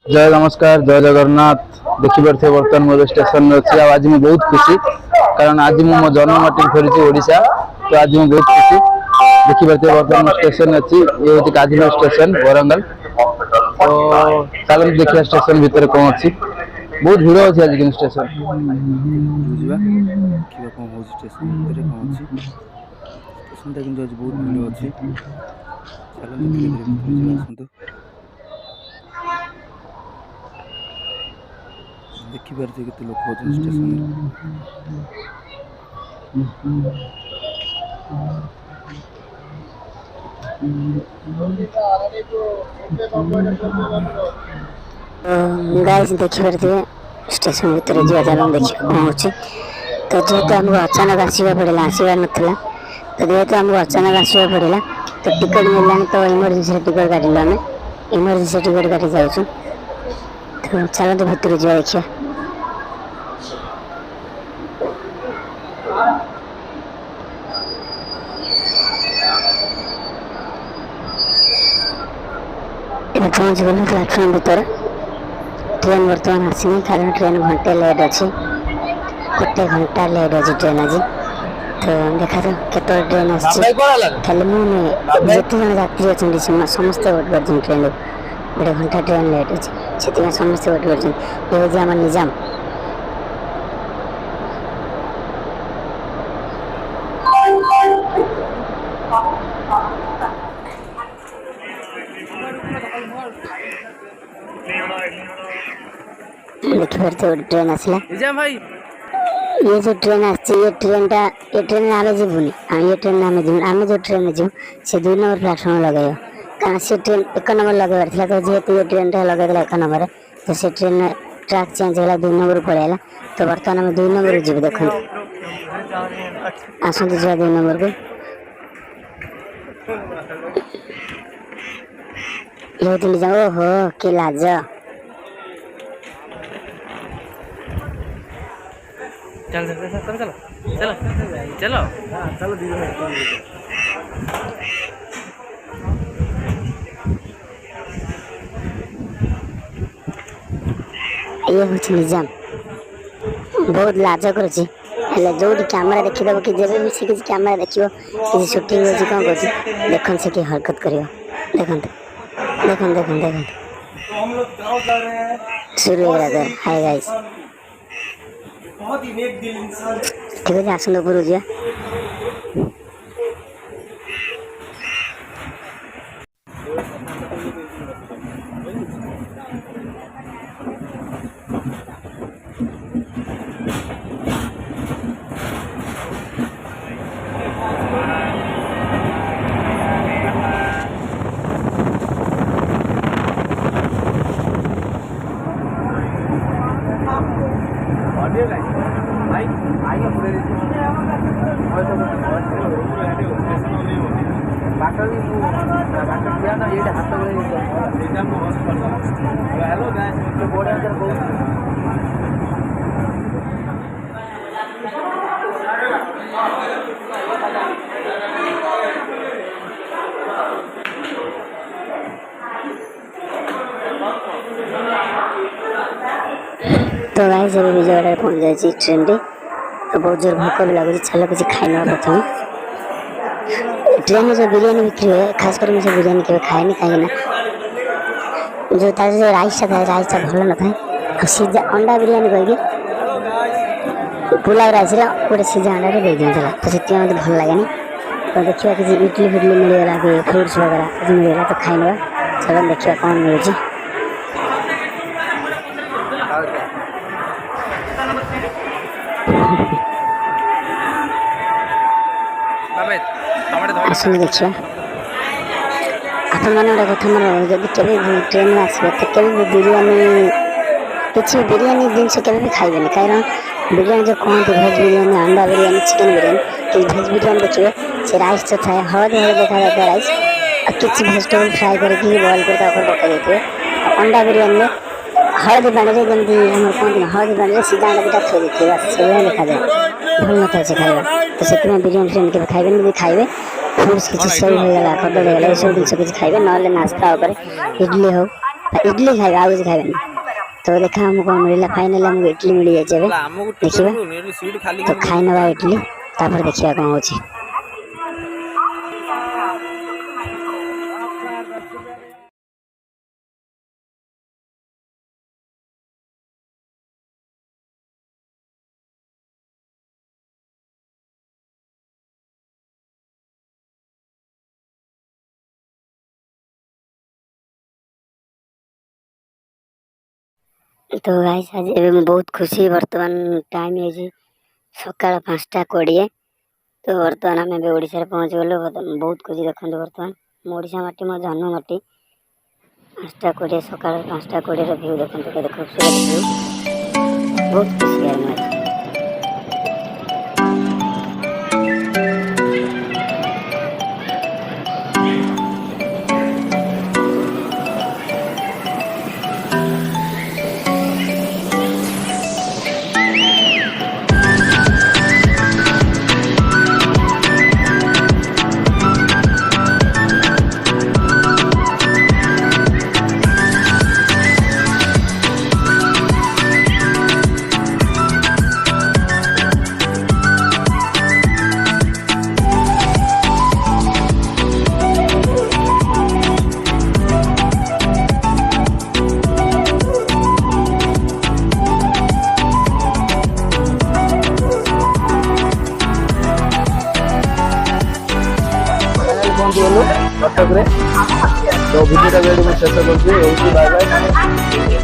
जय नमस्कार जय जगन्नाथ देखिपे बर्तमान मोर स्टेशन अच्छी आज मुझे बहुत खुशी कारण आज मुझे मो जन्ममाटी फेरी ओडिशा तो आज मुझे बहुत खुशी देखिपे बर्तमान स्टेशन अच्छी ये हूँ काजीपुर स्टेशन वरंगल तो चलो देखिए स्टेशन भितर कौन अच्छी बहुत भिड़ अच्छी आज कि स्टेशन बुझा देखा कौन हो स्टेशन भितर कौन अच्छी स्टेशन कि आज बहुत भिड़ अच्छी चलते धीरे धीरे भितर जी आसतु देखिपारे केते लोक अच्छे स्टेशन गाइस देखिए स्टेशन भीतर जी चलो देखिए कौन हो तो जेहेतु आमको अचानक आसवा पड़ा आसवार नाला तो जेहेतु आमको अचानक आसवा पड़ा तो टिकट मिलला तो इमरजेंसी टिकट काटिलु आम इमरजेंसी टिकट काटि जाऊँ तो चलते भीतर जा देखिए पहुँच गलु प्लाटफर्म भीतर ट्रेन बर्तमान आसनी कारण ट्रेन घंटे लेट अच्छी गोटे घंटा लेट अच्छी ट्रेन आज तो देखा केत ट्रेन खाली मुझे जन यात्री अच्छा समस्त वेट कर ट्रेन गोटे घंटा ट्रेन लेट अच्छी से समस्त वेट कर निजाम देखिए ट्रेन आसला ये जो ट्रेन ये ट्रेन आम जीवनी ये ट्रेन आम जीवन आम जो ट्रेन जीव से 2 नंबर प्लाटफर्म लगे कारण से ट्रेन 1 नंबर लगे तो जेहेतु ये ट्रेन लगे 1 नंबर तो से ट्रेन ट्रैक चेंज है 2 नंबर पड़ेगा तो बर्तमान आम 2 नंबर जीव देख आसतु जा 2 नंबर को ये जाओ ओहो कि लाज चल चल चल चलो चलो चलो चलो दीदी ये हूँ निजाम बहुत लाज कर जो कैमेरा देखीद कि जब भी से किसी कैमेरा देखो किसी शूटिंग हो कौन कर देखन से कि हरकत कर देखन देखन देखन देखन शुरू हो रहा हाय गाइस बहुत ही नेक दिल इंसान ठीक है आसन ऊपर हो जा तो गाइस अभी विजयवाड़ा पहुंच जाए ट्रेन रे तो बहुत जोर भूख भी लगुच चलो किसी खाई प्रथम ट्रेन में जो बिरयानी बिक्री हुए खास कर मुझे बिरयानी के खाए कहीं जो तार जो राइसटा था राइसटा भल न था सीधा अंडा बिरयानी कहीकि पुलाव राइस गोटे सीधा अंडा दे दिया तो से मत भल लगे तो देखा किसी इडली फिडली मिलगला कि फ्रुट्स वगैरह किसी मिलगला तो खाई ना चलो देखा कौन मिलूँ आसन देखिए आपण मैंने गोटे कथा मोर जब के ट्रेन में आसो तो के बिरयानी किसी बिरयानी जिनस के खाइबे कारण बिरयानी जो कहते भेज बिरयानी अंडा बिरयानी चिकेन बिरयानी कि भेज बिरयानी देखिए से राइस तो थाए हलदी हलदी देखा जाता राइस और किसी भेजिटेबल फ्राए करके बॉइल कर पकड़ देते अंडा बिरयानी में हलदी पानी जमी कहते हलदी पानी सीधा अंडा दुटा थोड़ी देते बस से देखा जाए भल न था खाଇବା तो से बिरयानी फ्रियानी के खाइबे नहीं खाइबे फ्रुट्स किसी सेव हो गला कदली हो गला सब जिन किसी खाइबे ना नास्ता इडली हो इडली खाइबा आउ कुछ खाइबानी तो देखा हमको कौन मिला फाइनल हमको इडली मिल जाए जेबे ଆମକୁ ଦେଖିବା। ଟିକେଟ୍ ମିଳୁନି ଏଠି ସିଟ୍ ଖାଲି तो खाई नवा इडली तापर देखिया कौन होची। तो गाइस आज एबे मैं बहुत खुशी वर्तमान टाइम है जी सकाळ 5:20 तो वर्तमान आम ए ओडिशा पहुँच गलु बहुत खुशी देखते वर्तमान मो ओडिशा माटी मो जन्म माटी 5:20 सकाळ 5:20 व्यू देखते केते खूबसूरत व्यू बहुत खुशी है मैं। ପହଞ୍ଚିଗଲୁ କଟକରେ। ତ ଭିଡ଼ିଓଟା ଏଇଠି ମୁଁ ଶେଷ କରୁଛି। Bye bye.